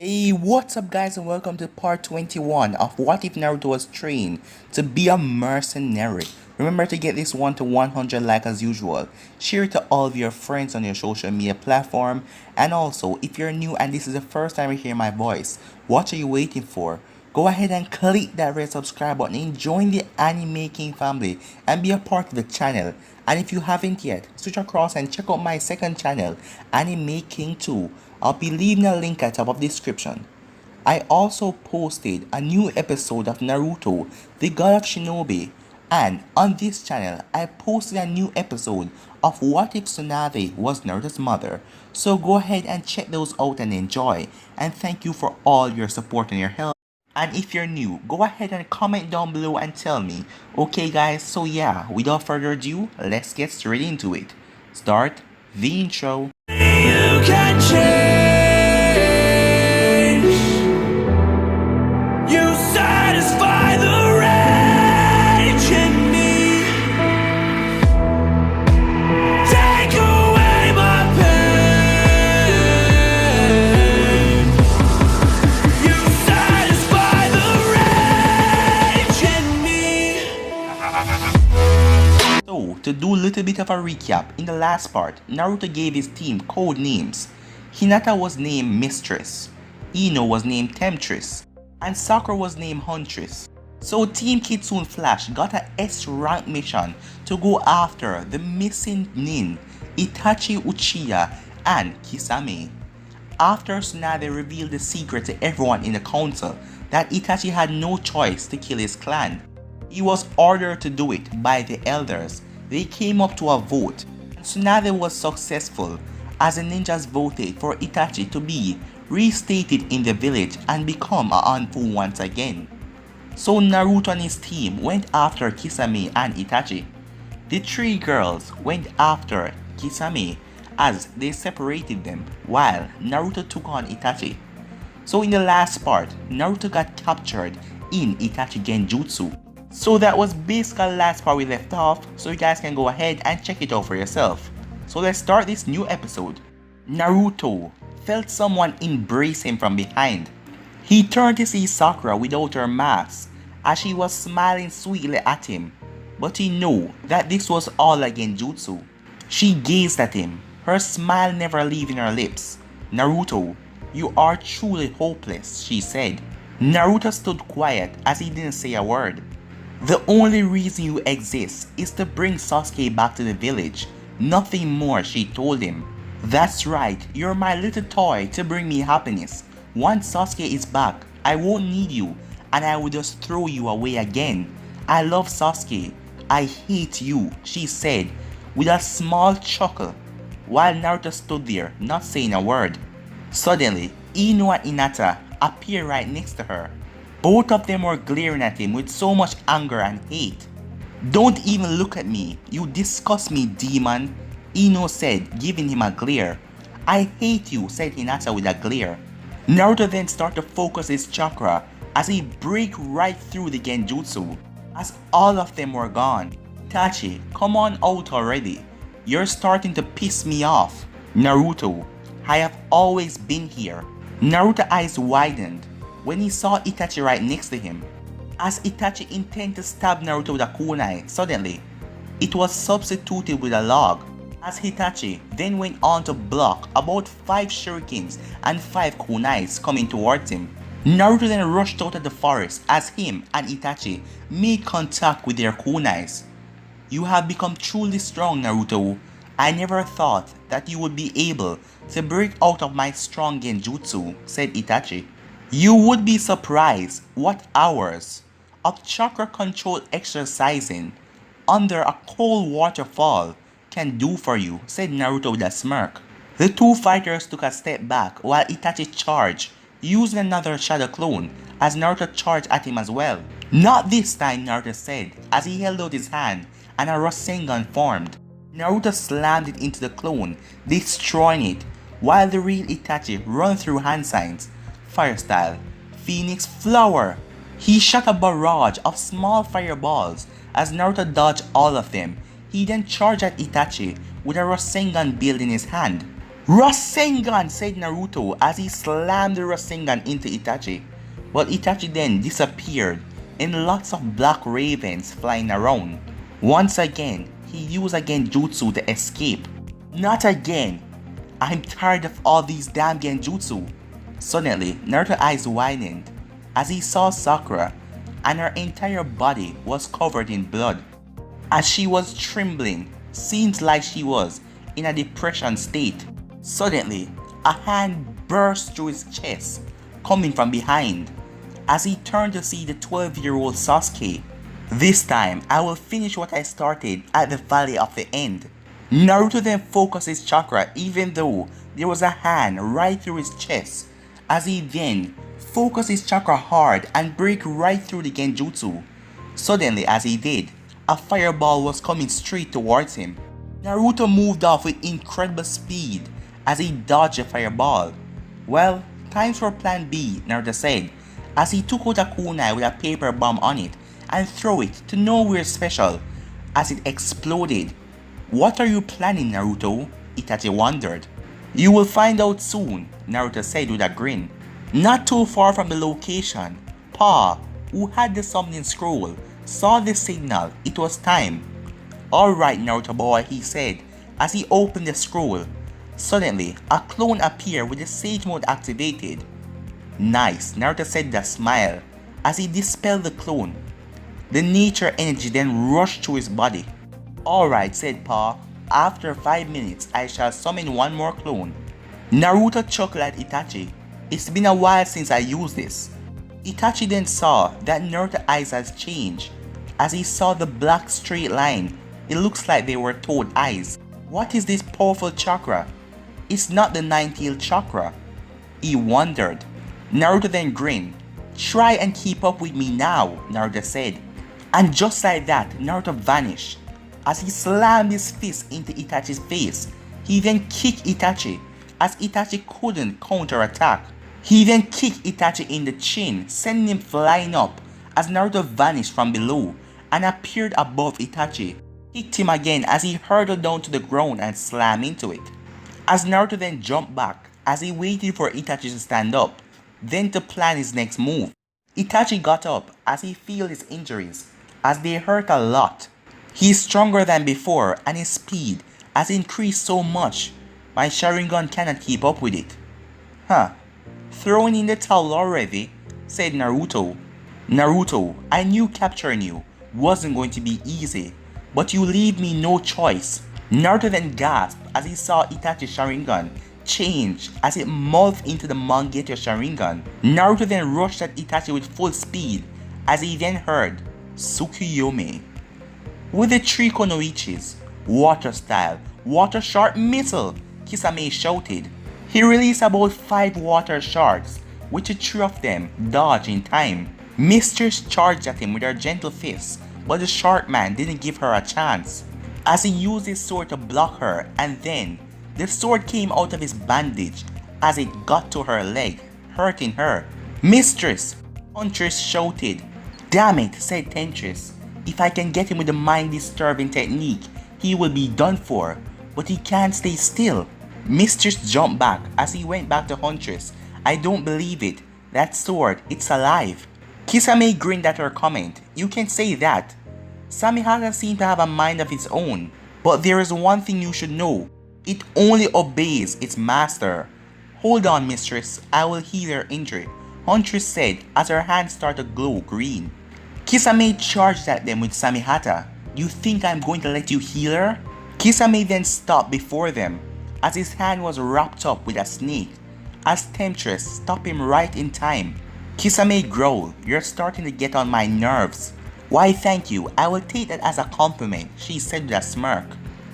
Hey, what's up guys and welcome to part 21 of What If Naruto was trained to be a mercenary. Remember to get this one to 100 like as usual. Share it to all of your friends on your social media platform. And also, if you're new and this is the first time you hear my voice, what are you waiting for? Go ahead and click that red subscribe button and join the Anime King family and be a part of the channel. And if you haven't yet, switch across and check out my second channel, Anime King 2. I'll be leaving a link at top of the description. I also posted a new episode of Naruto, the God of Shinobi, and on this channel I posted a new episode of What If Tsunade was Naruto's mother. So go ahead and check those out and enjoy, and thank you for all your support and your help. And if you're new, go ahead and comment down below and tell me. Okay guys, so yeah, without further ado, let's get straight into it. Start the intro. You can change. You satisfy the rage in me. Take away my pain. You satisfy the rage in me. So, to do a little bit of a recap, in the last part, Naruto gave his team code names. Hinata was named Mistress, Ino was named Temptress, and Sakura was named Huntress. So Team Kitsune Flash got a S-rank mission to go after the missing nin, Itachi Uchiha and Kisame. After Tsunade revealed the secret to everyone in the council that Itachi had no choice to kill his clan, he was ordered to do it by the elders. They came up to a vote, and Tsunade was successful as the ninjas voted for Itachi to be restated in the village and become a Anpu once again. So Naruto and his team went after Kisame and Itachi. The three girls went after Kisame as they separated them while Naruto took on Itachi. So in the last part, Naruto got captured in Itachi Genjutsu. So that was basically the last part we left off, so you guys can go ahead and check it out for yourself. So let's start this new episode. Naruto felt someone embrace him from behind. He turned to see Sakura without her mask as she was smiling sweetly at him, but he knew that this was all a Genjutsu. She gazed at him, her smile never leaving her lips. "Naruto, you are truly hopeless," she said. Naruto stood quiet as he didn't say a word. "The only reason you exist is to bring Sasuke back to the village. Nothing more," she told him. "That's right, you're my little toy to bring me happiness. Once Sasuke is back, I won't need you and I will just throw you away again. I love Sasuke. I hate you," she said with a small chuckle while Naruto stood there not saying a word. Suddenly, Ino and Hinata appeared right next to her. Both of them were glaring at him with so much anger and hate. "Don't even look at me, you disgust me, demon," Ino said, giving him a glare. "I hate you," said Hinata with a glare. Naruto then started to focus his chakra as he break right through the Genjutsu. As all of them were gone, "Itachi, come on out already. You're starting to piss me off." "Naruto, I have always been here." Naruto's eyes widened when he saw Itachi right next to him. As Itachi intended to stab Naruto with a kunai, suddenly, it was substituted with a log, as Itachi then went on to block about 5 shurikens and 5 kunais coming towards him. Naruto then rushed out of the forest as him and Itachi made contact with their kunais. "You have become truly strong, Naruto. I never thought that you would be able to break out of my strong Genjutsu," said Itachi. "You would be surprised what hours of chakra control exercising under a cold waterfall can do for you," said Naruto with a smirk. The two fighters took a step back while Itachi charged, using another shadow clone as Naruto charged at him as well. "Not this time," Naruto said as he held out his hand and a Rasengan formed. Naruto slammed it into the clone, destroying it, while the real Itachi ran through hand signs. Fire style, Phoenix Flower. He shot a barrage of small fireballs as Naruto dodged all of them. He then charged at Itachi with a Rasengan build in his hand. Rasengan, said Naruto as he slammed the Rasengan into Itachi. But Itachi then disappeared and lots of black ravens flying around. Once again, he used a Genjutsu to escape. Not again. I'm tired of all these damn Genjutsu. Suddenly, Naruto's eyes widened as he saw Sakura, and her entire body was covered in blood. As she was trembling, seems like she was in a depression state. Suddenly, a hand burst through his chest, coming from behind, as he turned to see the 12-year-old Sasuke. This time, I will finish what I started at the Valley of the End. Naruto then focused his chakra even though there was a hand right through his chest, as he then focused his chakra hard and break right through the Genjutsu. Suddenly, as he did, a fireball was coming straight towards him. Naruto moved off with incredible speed as he dodged the fireball. Well, times for plan B, Naruto said, as he took out a kunai with a paper bomb on it and threw it to nowhere special as it exploded. What are you planning, Naruto? Itachi wondered. You will find out soon, Naruto said with a grin. Not too far from the location, Pa, who had the summoning scroll, saw the signal. It was time. Alright, Naruto boy, he said as he opened the scroll. Suddenly, a clone appeared with the Sage Mode activated. Nice, Naruto said with a smile as he dispelled the clone. The nature energy then rushed through his body. Alright, said Pa, after 5 minutes I shall summon one more clone. Naruto chuckled at Itachi. It's been a while since I used this. Itachi then saw that Naruto's eyes has changed as he saw the black straight line. It looks like they were toad eyes. What is this powerful chakra? It's not the 9-tailed chakra. He wondered. Naruto then grinned. Try and keep up with me now, Naruto said. And just like that, Naruto vanished. As he slammed his fist into Itachi's face, he then kicked Itachi as Itachi couldn't counterattack. He then kicked Itachi in the chin, sending him flying up as Naruto vanished from below and appeared above Itachi. Kicked him again as he hurtled down to the ground and slammed into it. As Naruto then jumped back as he waited for Itachi to stand up, then to plan his next move. Itachi got up as he felt his injuries as they hurt a lot. He is stronger than before and his speed has increased so much. My Sharingan cannot keep up with it. Throwing in the towel already, said Naruto. Naruto, I knew capturing you wasn't going to be easy, but you leave me no choice. Naruto then gasped as he saw Itachi's Sharingan change as it morphed into the Mangekyou Sharingan. Naruto then rushed at Itachi with full speed as he then heard Tsukuyomi. With the 3 Konoichis, water style, water shard missile, Kisame shouted. He released about 5 water shards, which the 3 of them dodged in time. Mistress charged at him with her gentle fist, but the short man didn't give her a chance, as he used his sword to block her, and then the sword came out of his bandage as it got to her leg, hurting her. Mistress! Huntress shouted. Damn it, said Temptress. If I can get him with the mind-disturbing technique, he will be done for, but he can't stay still. Mistress jumped back as he went back to Huntress. I don't believe it. That sword, it's alive. Kisame grinned at her comment. You can say that. Samehata seemed to have a mind of its own, but there is one thing you should know. It only obeys its master. Hold on, mistress, I will heal your injury, Huntress said as her hands started to glow green. Kisame charged at them with Samehata. You think I'm going to let you heal her? Kisame then stopped before them as his hand was wrapped up with a snake, as Temptress stopped him right in time. Kisame growled, you're starting to get on my nerves. Why thank you, I will take that as a compliment, she said with a smirk.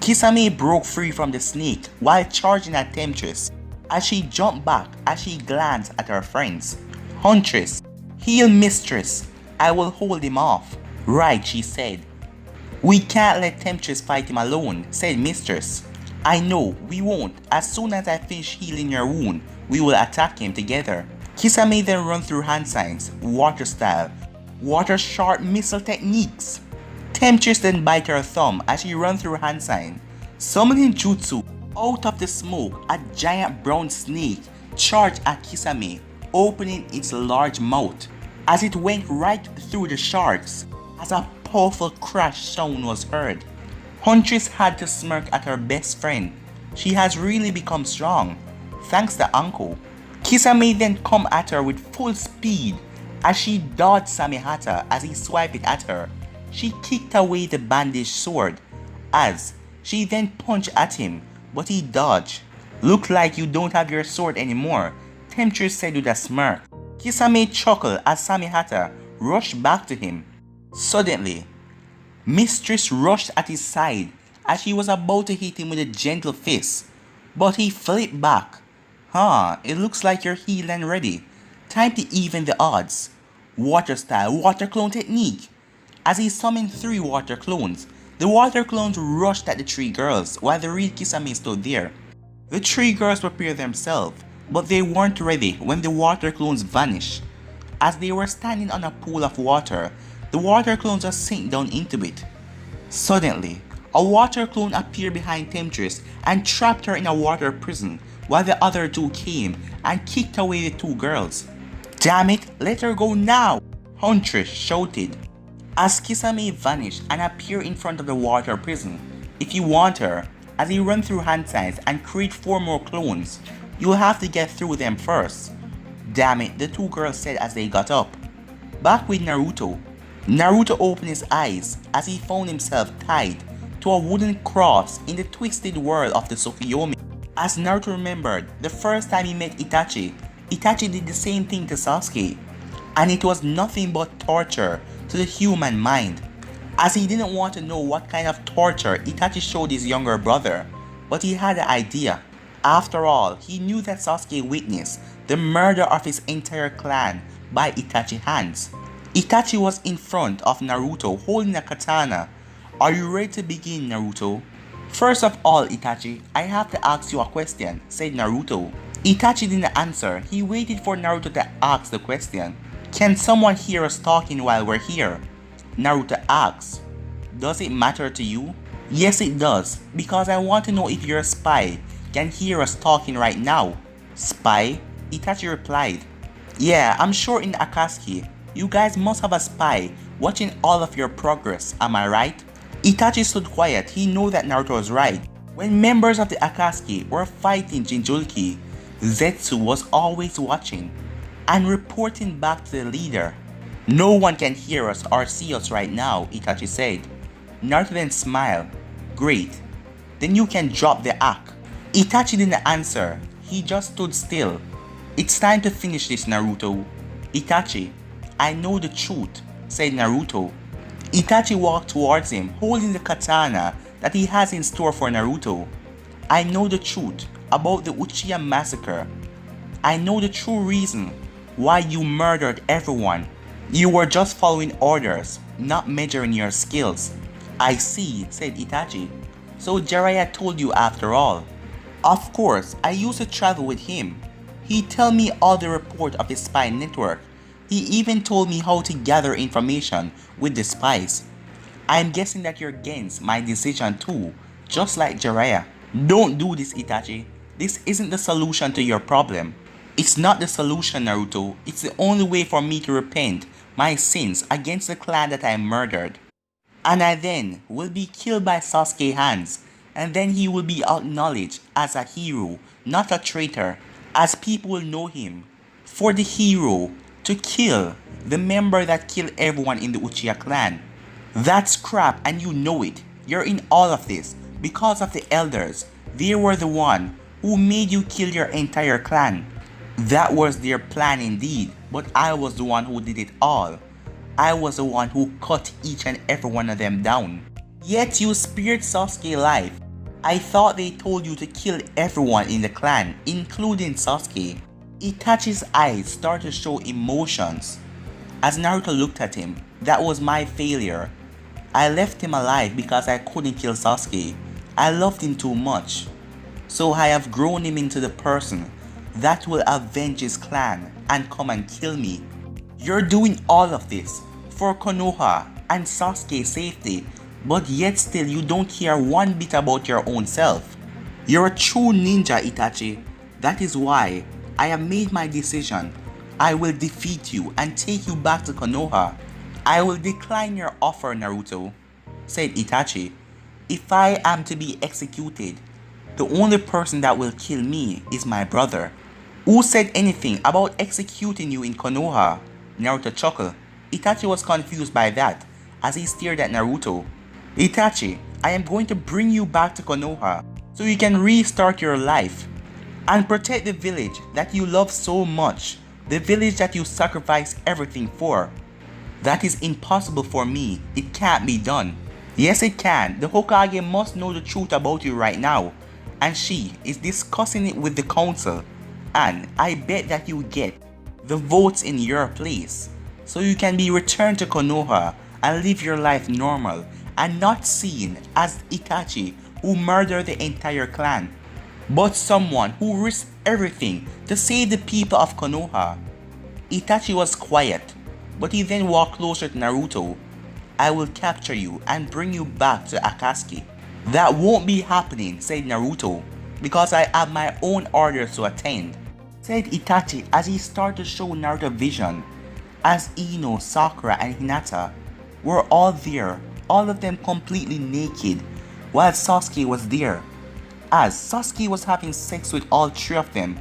Kisame broke free from the snake while charging at Temptress as she jumped back as she glanced at her friends. Huntress, heal mistress, I will hold him off. Right, she said. We can't let Temptress fight him alone, said mistress. I know, we won't. As soon as I finish healing your wound, we will attack him together. Kisame then run through hand signs, water style, water shard missile techniques. Temptress then bite her thumb as she run through hand sign, summoning jutsu, Out of the smoke, a giant brown snake charged at Kisame, opening its large mouth. As it went right through the sharks, as a powerful crash sound was heard. Huntress had to smirk at her best friend. She has really become strong, thanks to Uncle. Kisame then come at her with full speed. As she dodged Samehata as he swiped it at her, she kicked away the bandaged sword. As she then punched at him, but he dodged. "Look like you don't have your sword anymore," Temptress said with a smirk. Kisame chuckled as Samehata rushed back to him. Suddenly, Mistress rushed at his side as she was about to hit him with a gentle fist, but he flipped back. It looks like you're healed and ready. Time to even the odds. Water style, water clone technique. As he summoned 3 water clones, the water clones rushed at the 3 girls while the real Kisame stood there. The 3 girls prepared themselves, but they weren't ready when the water clones vanished. As they were standing on a pool of water, the water clones just sank down into it. Suddenly, a water clone appeared behind Temptress and trapped her in a water prison while the other 2 came and kicked away the 2 girls. "Damn it, let her go now!" Huntress shouted. As Kisame vanished and appeared in front of the water prison. "If you want her," as he ran through hand signs and created 4 more clones, "you'll have to get through them first." "Damn it," the 2 girls said as they got up. Back with Naruto. Naruto opened his eyes as he found himself tied to a wooden cross in the twisted world of the Tsukuyomi. As Naruto remembered, the first time he met Itachi, Itachi did the same thing to Sasuke, and it was nothing but torture to the human mind. As he didn't want to know what kind of torture Itachi showed his younger brother, but he had an idea. After all, he knew that Sasuke witnessed the murder of his entire clan by Itachi's hands. Itachi was in front of Naruto holding a katana. "Are you ready to begin, Naruto?" "First of all, Itachi, I have to ask you a question," said Naruto. Itachi didn't answer. He waited for Naruto to ask the question. "Can someone hear us talking while we're here?" Naruto asked. "Does it matter to you?" "Yes, it does, because I want to know if your spy can hear us talking right now." "Spy?" Itachi replied. "Yeah, I'm sure in Akatsuki, you guys must have a spy watching all of your progress, am I right?" Itachi stood quiet. He knew that Naruto was right. When members of the Akatsuki were fighting Genjutsu, Zetsu was always watching and reporting back to the leader. "No one can hear us or see us right now," Itachi said. Naruto then smiled. "Great, then you can drop the axe." Itachi didn't answer. He just stood still. "It's time to finish this, Naruto." "Itachi, I know the truth," said Naruto. Itachi walked towards him, holding the katana that he has in store for Naruto. "I know the truth about the Uchiha massacre. I know the true reason why you murdered everyone. You were just following orders, not measuring your skills." "I see," said Itachi. "So Jiraiya told you after all." "Of course, I used to travel with him. He told me all the report of his spy network. He even told me how to gather information with the spies. I'm guessing that you're against my decision too, just like Jiraiya." "Don't do this, Itachi. This isn't the solution to your problem." "It's not the solution, Naruto. It's the only way for me to repent my sins against the clan that I murdered. And I then will be killed by Sasuke's hands, and then he will be acknowledged as a hero, not a traitor, as people will know him for the hero to kill the member that killed everyone in the Uchiha clan. That's crap and you know it. You're in all of this because of the elders. They were the one who made you kill your entire clan. That was their plan indeed, but I was the one who did it all. I was the one who cut each and every one of them down. Yet you spared Sasuke's life. I thought they told you to kill everyone in the clan, including Sasuke." Itachi's eyes started to show emotions. As Naruto looked at him, "That was my failure. I left him alive because I couldn't kill Sasuke. I loved him too much. So I have grown him into the person that will avenge his clan and come and kill me. You're doing all of this for Konoha and Sasuke's safety, but yet still you don't care one bit about your own self. You're a true ninja, Itachi. That is why I have made my decision. I will defeat you and take you back to Konoha. I will decline your offer, Naruto, said Itachi. If I am to be executed, the only person that will kill me is my brother. Who said anything about executing you in Konoha? Naruto chuckled. Itachi was confused by that as he stared at Naruto. Itachi, I am going to bring you back to Konoha so you can restart your life and protect the village that you love so much, the village that you sacrificed everything for. That is impossible for me. It can't be done. Yes, it can. The Hokage must know the truth about you right now, and she is discussing it with the council. And I bet that you get the votes in your place, so you can be returned to Konoha and live your life normal and not seen as Itachi who murdered the entire clan, but someone who risked everything to save the people of Konoha. Itachi was quiet, but he then walked closer to Naruto. I will capture you and bring you back to Akatsuki. That won't be happening, said Naruto, because I have my own orders to attend, said Itachi as he started to show Naruto vision. As Ino, Sakura and Hinata were all there, all of them completely naked, while Sasuke was there. As Sasuke was having sex with all three of them,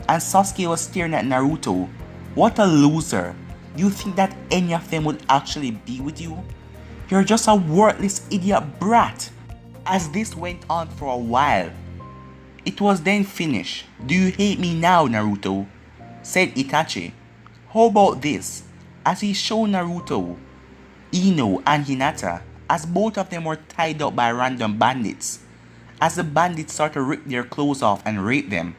and Sasuke was staring at Naruto. What a loser. You think that any of them would actually be with you? You're just a worthless idiot brat. As this went on for a while, it was then finished. Do you hate me now, Naruto? Said Itachi. How about this? As he showed Naruto, Ino and Hinata, as both of them were tied up by random bandits. As the bandits started to rip their clothes off and rape them.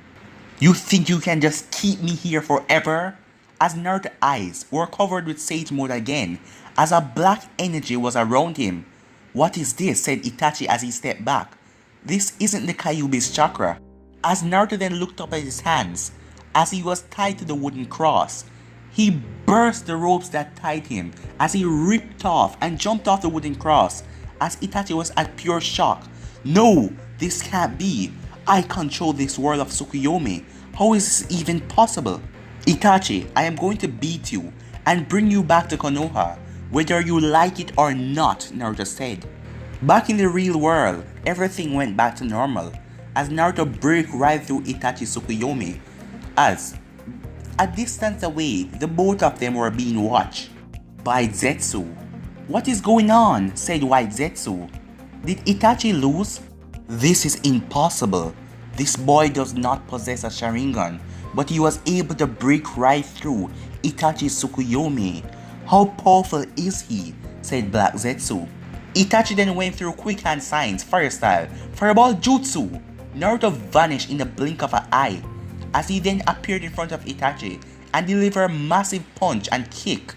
You think you can just keep me here forever? As Naruto's eyes were covered with Sage Mode again, as a black energy was around him. What is this? Said Itachi as he stepped back. This isn't the Kyuubi's chakra. As Naruto then looked up at his hands, as he was tied to the wooden cross, he burst the ropes that tied him as he ripped off and jumped off the wooden cross as Itachi was at pure shock. No, this can't be. I control this world of Tsukuyomi. How is this even possible? Itachi, I am going to beat you and bring you back to Konoha, whether you like it or not, Naruto said. Back in the real world, everything went back to normal as Naruto broke right through Itachi's Tsukuyomi. As a distance away, the both of them were being watched by Zetsu. What is going on? Said White Zetsu. Did Itachi lose? This is impossible. This boy does not possess a Sharingan, but he was able to break right through Itachi's Tsukuyomi. How powerful is he? Said Black Zetsu. Itachi then went through Quick Hand Signs, Fire Style, Fireball Jutsu. Naruto vanished in the blink of an eye as he then appeared in front of Itachi and delivered a massive punch and kick.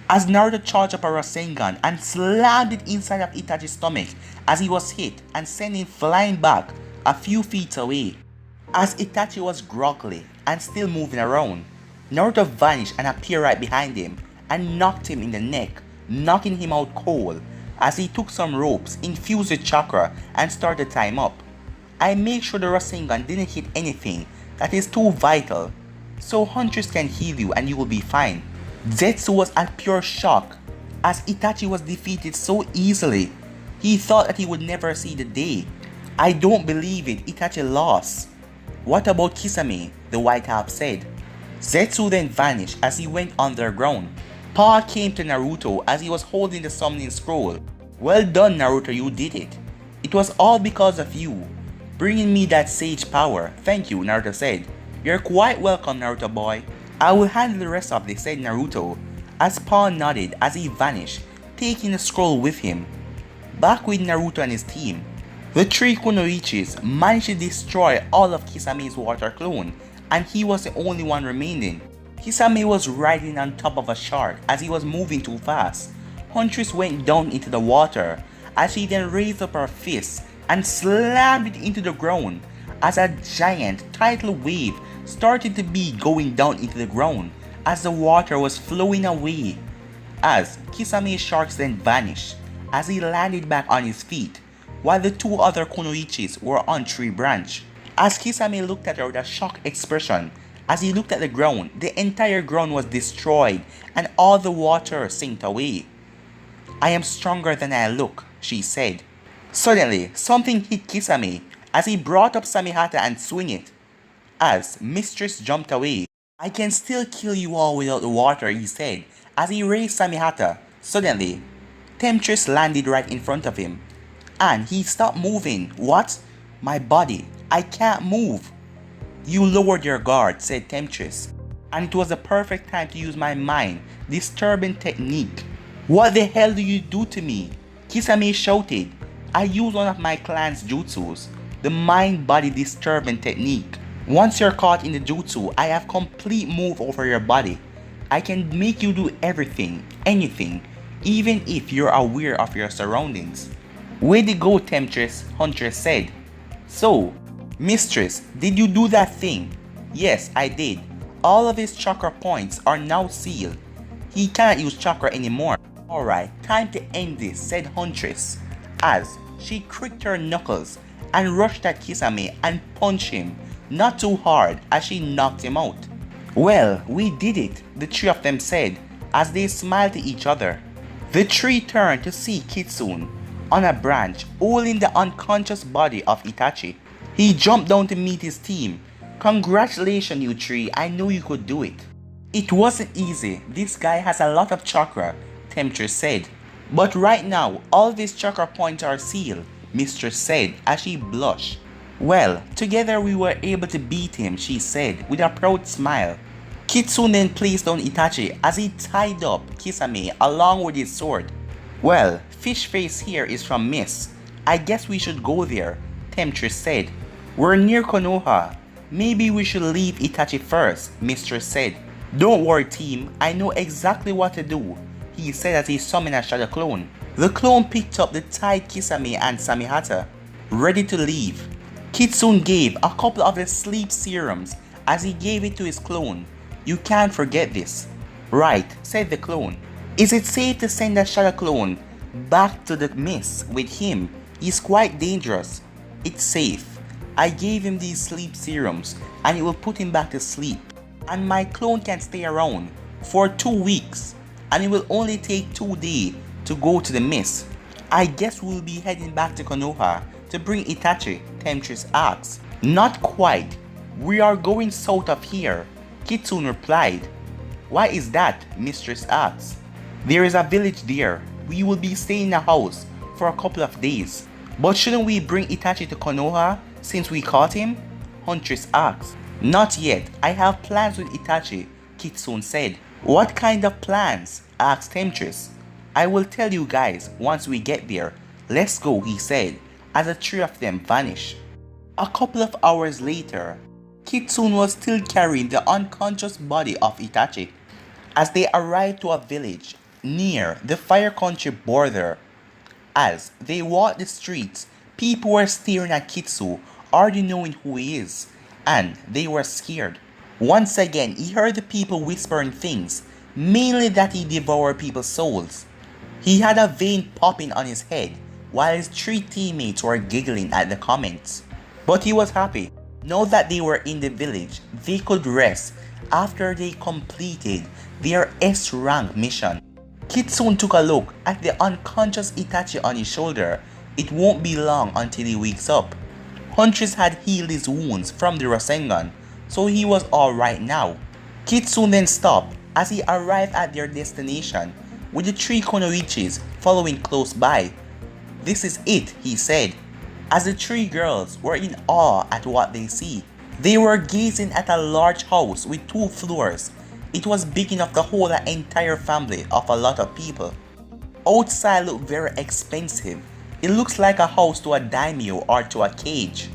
As Naruto charged up a Rasengan and slammed it inside of Itachi's stomach as he was hit and sent him flying back a few feet away. As Itachi was groggy and still moving around, Naruto vanished and appeared right behind him and knocked him in the neck, knocking him out cold as he took some ropes, infused with chakra and started to tie him up. I make sure the Rasengan didn't hit anything that is too vital, so Huntress can heal you and you will be fine. Zetsu was at pure shock as Itachi was defeated so easily. He thought that he would never see the day. I don't believe it, Itachi lost. What about Kisame? The White Harp said. Zetsu then vanished as he went underground. Pa came to Naruto as he was holding the summoning scroll. Well done, Naruto, you did it. It was all because of you, bringing me that sage power. Thank you, Naruto said. You're quite welcome, Naruto boy. I will handle the rest of this, said Naruto, as Pa nodded as he vanished, taking the scroll with him. Back with Naruto and his team, the three Kunoichis managed to destroy all of Kisame's water clone, and he was the only one remaining. Kisame was riding on top of a shark as he was moving too fast. Huntress went down into the water as she then raised up her fist and slammed it into the ground as a giant tidal wave started to be going down into the ground as the water was flowing away. As Kisame's sharks then vanished as he landed back on his feet while the two other Kunoichis were on Tree Branch. As Kisame looked at her with a shocked expression, as he looked at the ground, the entire ground was destroyed and all the water sinked away. "I am stronger than I look," she said. Suddenly, something hit Kisame as he brought up Samihata and swung it. As Mistress jumped away, "I can still kill you all without the water," he said as he raised Samihata. Suddenly, Temptress landed right in front of him, and he stopped moving. "What? My body. I can't move." "You lowered your guard," said Temptress, "and it was the perfect time to use my mind disturbing technique." "What the hell do you do to me?" Kisame shouted. "I used one of my clan's jutsus, the mind-body disturbing technique. Once you're caught in the jutsu, I have complete move over your body. I can make you do everything, anything, even if you're aware of your surroundings." "Way to go, Temptress," Huntress said. "So, Mistress, did you do that thing?" "Yes, I did. All of his chakra points are now sealed. He can't use chakra anymore." "Alright, time to end this," said Huntress, as she cricked her knuckles and rushed at Kisame and punched him, not too hard, as she knocked him out. "Well, we did it," the three of them said as they smiled to each other. The three turned to see Kitsune on a branch holding the unconscious body of Itachi. He jumped down to meet his team. "Congratulations, you three, I knew you could do it." "It wasn't easy, this guy has a lot of chakra," Temptress said. "But right now, all of his chakra points are sealed," Mistress said as she blushed. "Well, together we were able to beat him," she said with a proud smile. Kitsune then placed down Itachi as he tied up Kisame along with his sword. "Well, fish face here is from Miss. I guess we should go there," Temptress said. "We're near Konoha. Maybe we should leave Itachi first," Mistress said. "Don't worry, team, I know exactly what to do," he said as he summoned a shadow clone. The clone picked up the tied Kisame and Samihata, ready to leave. Kitsune gave a couple of the sleep serums as he gave it to his clone. "You can't forget this." "Right," said the clone. "Is it safe to send a shadow clone back to the mist with him? He's quite dangerous." "It's safe. I gave him these sleep serums and it will put him back to sleep. And my clone can stay around for 2 weeks and it will only take 2 days to go to the mist. I guess we'll be heading back to Konoha to bring Itachi," Temptress asked. "Not quite. We are going south of here," Kitsune replied. "Why is that?" Mistress asked. "There is a village there. We will be staying in a house for a couple of days." "But shouldn't we bring Itachi to Konoha since we caught him?" Huntress asked. "Not yet. I have plans with Itachi," Kitsune said. "What kind of plans?" asked Temptress. "I will tell you guys once we get there. Let's go," he said as the three of them vanished. A couple of hours later, Kitsune was still carrying the unconscious body of Itachi. As they arrived to a village near the Fire Country border, as they walked the streets, people were staring at Kitsune, already knowing who he is, and they were scared. Once again, he heard the people whispering things, mainly that he devoured people's souls. He had a vein popping on his head, while his three teammates were giggling at the comments. But he was happy. Now that they were in the village, they could rest after they completed their S-rank mission. Kitsune took a look at the unconscious Itachi on his shoulder. It won't be long until he wakes up. Huntress had healed his wounds from the Rasengan, so he was alright now. Kitsune then stopped as he arrived at their destination, with the 3 Konoichis following close by. "This is it," he said, as the 3 girls were in awe at what they see. They were gazing at a large house with 2 floors. It was big enough to hold an entire family of a lot of people. Outside looked very expensive. It looks like a house to a daimyo or to a cage.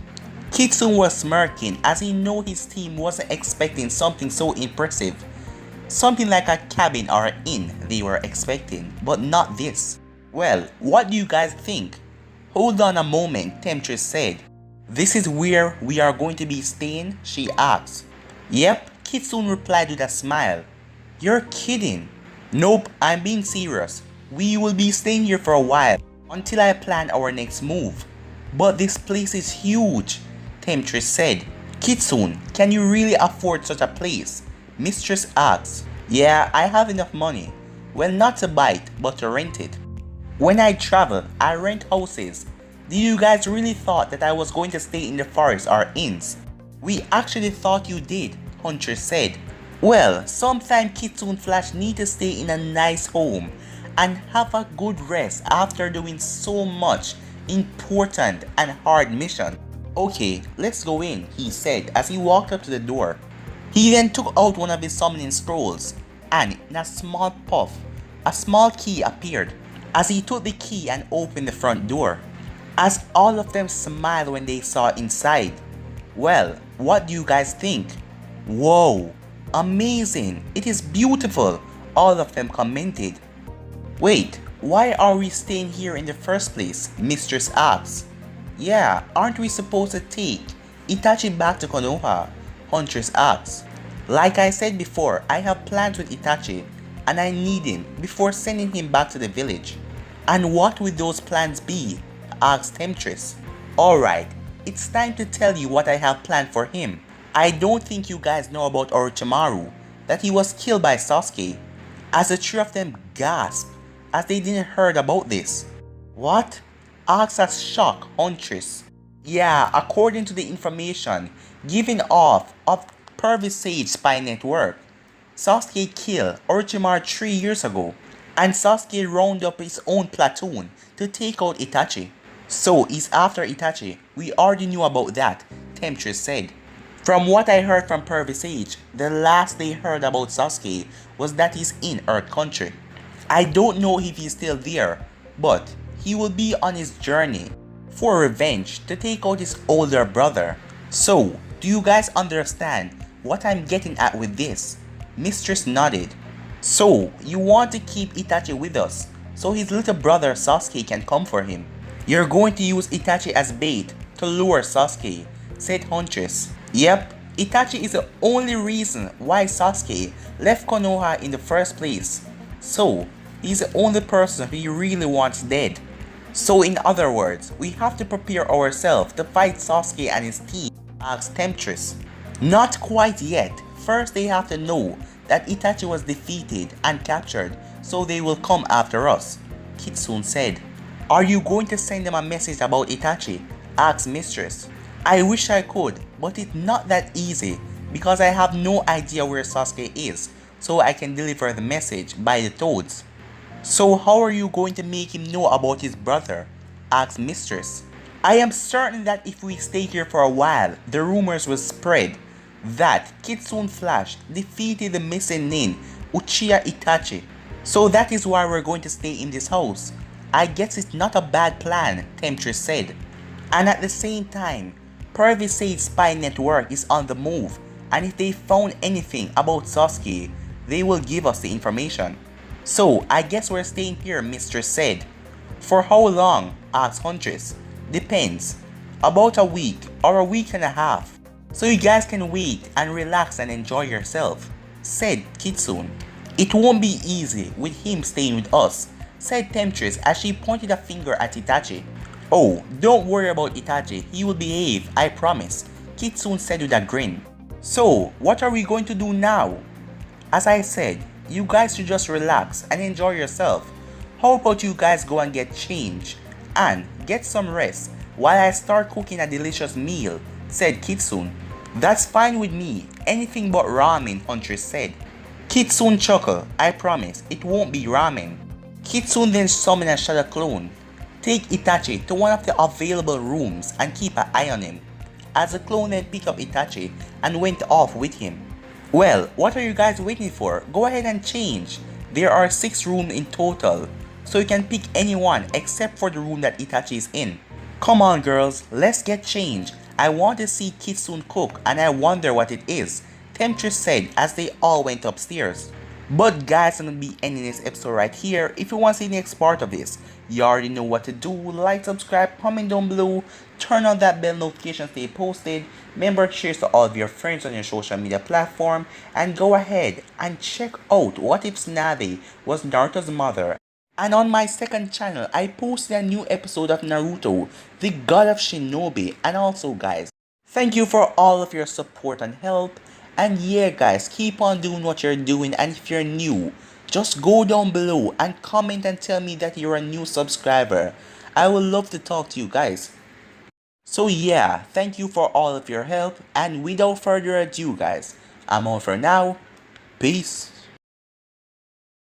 Kitsune was smirking as he knew his team wasn't expecting something so impressive. Something like a cabin or an inn they were expecting, but not this. "Well, what do you guys think?" "Hold on a moment," Temptress said. "This is where we are going to be staying?" she asked. "Yep," Kitsune replied with a smile. "You're kidding." "Nope, I'm being serious. We will be staying here for a while until I plan our next move. But this place is huge. Temptress said. Kitsune, can you really afford such a place? Mistress asked. Yeah, I have enough money. Well, not to buy it, but to rent it. When I travel, I rent houses. Did you guys really thought that I was going to stay in the forest or inns? We actually thought you did, Huntress said. Well, sometimes Kitsune Flash need to stay in a nice home and have a good rest after doing so much important and hard mission. Okay, let's go in, he said as he walked up to the door. He then took out one of his summoning scrolls, and in a small puff, a small key appeared as he took the key and opened the front door. As all of them smiled when they saw inside. Well, what do you guys think? Whoa, amazing, it is beautiful, all of them commented. Wait, why are we staying here in the first place? Mistress asked. Yeah, aren't we supposed to take Itachi back to Konoha? Huntress asked. Like I said before, I have plans with Itachi and I need him before sending him back to the village. And what would those plans be? Asked Temptress. Alright, it's time to tell you what I have planned for him. I don't think you guys know about Orochimaru, that he was killed by Sasuke. As the three of them gasped as they didn't heard about this. What? Asked a shocked Huntress. Yeah, according to the information given off of Pervis Sage Spy Network, Sasuke killed Orochimaru 3 years ago, and Sasuke rounded up his own platoon to take out Itachi. So he's after Itachi. We already knew about that, Temptress said. From what I heard from Pervis Sage, the last they heard about Sasuke was that he's in Earth Country. I don't know if he's still there, but he will be on his journey for revenge to take out his older brother. So, do you guys understand what I'm getting at with this? Mistress nodded. So, you want to keep Itachi with us so his little brother Sasuke can come for him. You're going to use Itachi as bait to lure Sasuke, said Huntress. Yep, Itachi is the only reason why Sasuke left Konoha in the first place. So, he's the only person he really wants dead. So in other words, we have to prepare ourselves to fight Sasuke and his team, asked Temptress. Not quite yet. First they have to know that Itachi was defeated and captured, so they will come after us, Kitsune said. Are you going to send them a message about Itachi? Asked Mistress. I wish I could, but it's not that easy because I have no idea where Sasuke is, so I can deliver the message by the Toads. So how are you going to make him know about his brother? Asked Mistress. I am certain that if we stay here for a while, the rumors will spread that Kitsune Flash defeated the missing nin, Uchiha Itachi. So that is why we're going to stay in this house. I guess it's not a bad plan, Temptress said. And at the same time, Pervis Sage Spy Network is on the move, and if they found anything about Sasuke, they will give us the information. So I guess we're staying here, Mistress said. For how long? Asked Huntress. Depends. About a week or a week and a half. So you guys can wait and relax and enjoy yourself, said Kitsune. It won't be easy with him staying with us, said Temptress as she pointed a finger at Itachi. Oh, don't worry about Itachi, he will behave, I promise, Kitsune said with a grin. So, what are we going to do now? As I said, you guys should just relax and enjoy yourself. How about you guys go and get changed and get some rest while I start cooking a delicious meal, said Kitsune. That's fine with me, anything but ramen, Huntress said. Kitsune chuckled, I promise, it won't be ramen. Kitsune then summoned a shadow clone. Take Itachi to one of the available rooms and keep an eye on him. As the clone then picked up Itachi and went off with him. Well, what are you guys waiting for? Go ahead and change. There are 6 rooms in total, so you can pick anyone except for the room that Itachi is in. Come on girls, let's get changed. I want to see Kitsune cook and I wonder what it is, Temptress said as they all went upstairs. But guys, I'm going to be ending this episode right here. If you want to see the next part of this, you already know what to do. Like, subscribe, comment down below, turn on that bell notification to stay posted. Remember, share to all of your friends on your social media platform. And go ahead and check out What If Tsunade was Naruto's mother. And on my second channel, I posted a new episode of Naruto, the God of Shinobi. And also guys, Thank you for all of your support and help. And yeah, guys, keep on doing what you're doing. And if you're new, just go down below and comment and tell me that you're a new subscriber. I would love to talk to you guys. So yeah, thank you for all of your help. And without further ado, guys, I'm on for now. Peace.